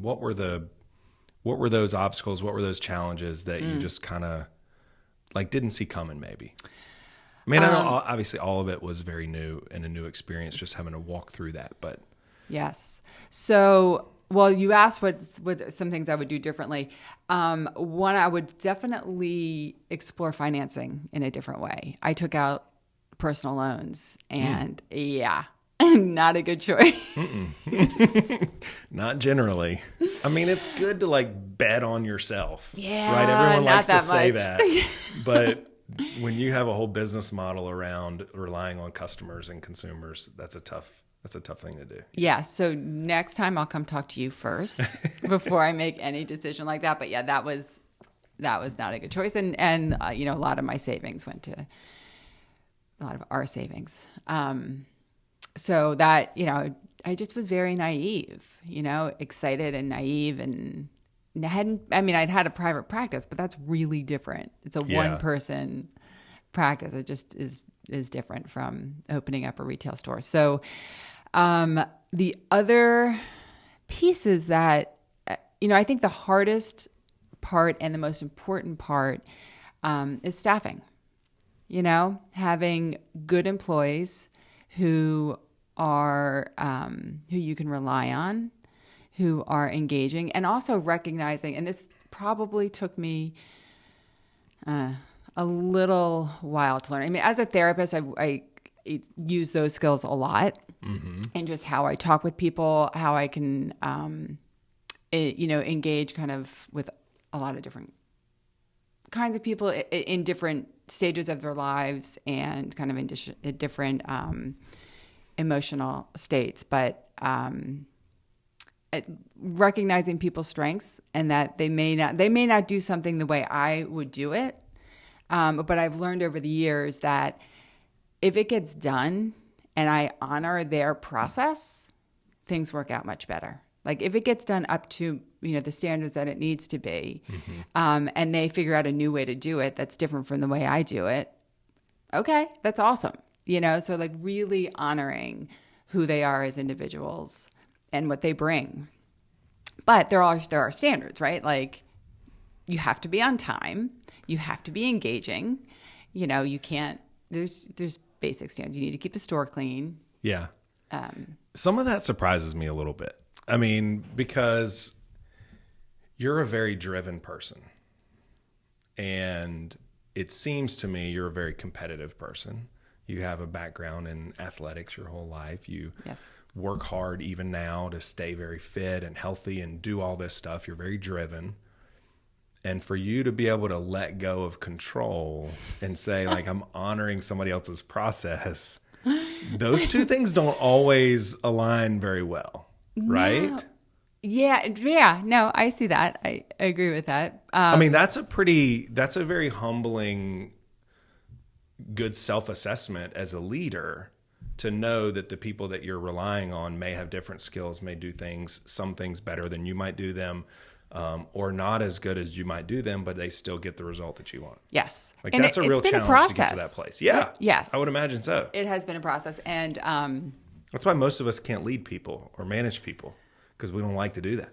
what were those obstacles? What were those challenges that you just kind of like didn't see coming maybe? I mean, I know obviously all of it was very new and a new experience, just having to walk through that, but. Yes. So, well, you asked what some things I would do differently. One, I would definitely explore financing in a different way. I took out personal loans and not a good choice. Not generally. I mean, it's good to like bet on yourself. Yeah. Right? Everyone likes to that say much. that. But when you have a whole business model around relying on customers and consumers, that's a tough thing to do. Yeah. So next time I'll come talk to you first before I make any decision like that. But yeah, that was not a good choice. And a lot of my savings went to a lot of our savings. So that, I just was very naive, excited and naive, and I'd had a private practice, but that's really different. It's a one person practice. It just is different from opening up a retail store. So, the other piece is that, I think the hardest part and the most important part, is staffing, having good employees who are, who you can rely on, who are engaging, and also recognizing, and this probably took me a little while to learn. I mean, as a therapist, I use those skills a lot, and just how I talk with people, how I can, engage kind of with a lot of different kinds of people in different stages of their lives and kind of in different emotional states. But recognizing people's strengths and that they may not do something the way I would do it. But I've learned over the years that if it gets done and I honor their process, things work out much better. Like if it gets done up to, the standards that it needs to be, and they figure out a new way to do it that's different from the way I do it, okay, that's awesome. So like really honoring who they are as individuals and what they bring. But there are standards, right? Like you have to be on time. You have to be engaging. You can't, there's basic standards. You need to keep the store clean. Yeah. Some of that surprises me a little bit. I mean, because you're a very driven person. And it seems to me you're a very competitive person. You have a background in athletics your whole life. You work hard even now to stay very fit and healthy and do all this stuff. You're very driven. And for you to be able to let go of control and say, like, I'm honoring somebody else's process, those two things don't always align very well, right? No. Yeah. No, I see that. I agree with that. I mean, that's a very humbling, good self-assessment as a leader to know that the people that you're relying on may have different skills, may do some things better than you might do them. Or not as good as you might do them, but they still get the result that you want. Yes. Like that's a real challenge to get to that place. Yeah. Yes. I would imagine so. It has been a process. And that's why most of us can't lead people or manage people, because we don't like to do that.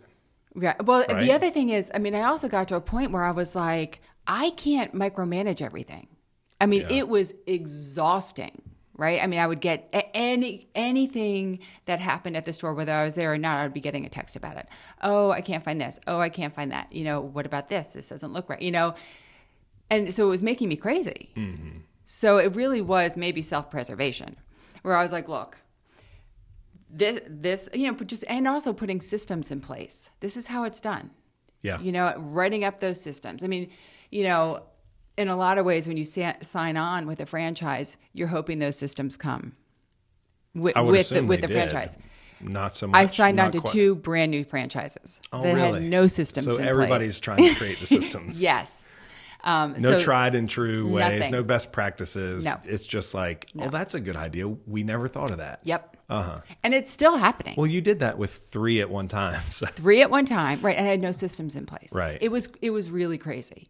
Yeah. Well, right? The other thing is, I also got to a point where I was like, I can't micromanage everything. It was exhausting. Right? I would get anything that happened at the store, whether I was there or not, I would be getting a text about it. Oh, I can't find this. Oh, I can't find that. What about this? This doesn't look right. And so it was making me crazy. Mm-hmm. So it really was maybe self-preservation, where I was like, look, this, and also putting systems in place. This is how it's done. Yeah. Writing up those systems. In a lot of ways, when you sign on with a franchise, you're hoping those systems come with the franchise. Not so much. I signed on to 2 brand new franchises that had no systems in place. So everybody's trying to create the systems. Yes. No tried and true ways, nothing. No best practices. No. It's just like, that's a good idea. We never thought of that. Yep. And it's still happening. Well, you did that with 3 at one time. So. 3 at one time, right? And I had no systems in place. Right. It was really crazy.